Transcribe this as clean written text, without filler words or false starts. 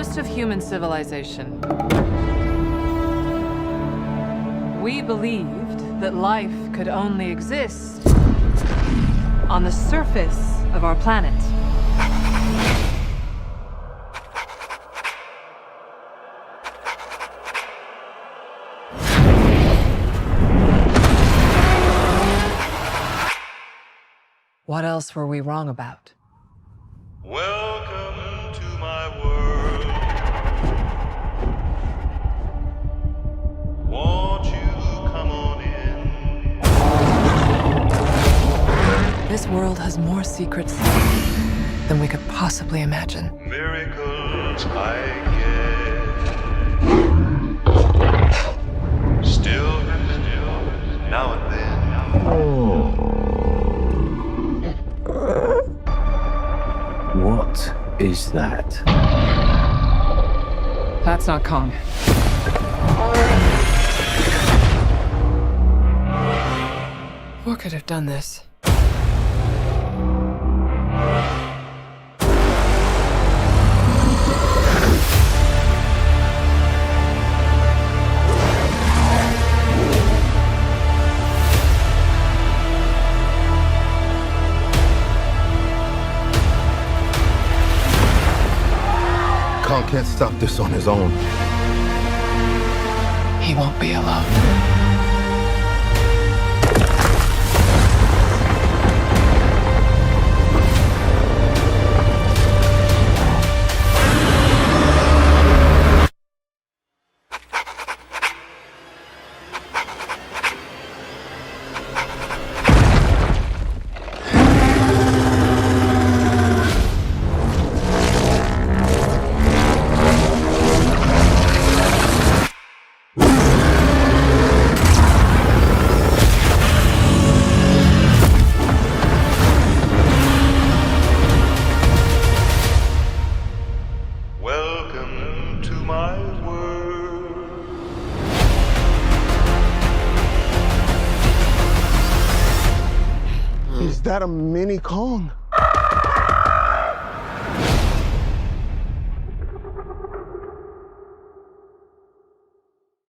most of human civilization, we believed that life could only exist on the surface of our planet. What else were we wrong about? Welcome to my world. Won't you come on in? This world has more secrets than we could possibly imagine. Miracles I get. Still now and then. What is that? That's not Kong. What could have done this? Kong can't stop this on his own. He won't be alone. Welcome to my world. Is that a mini Kong?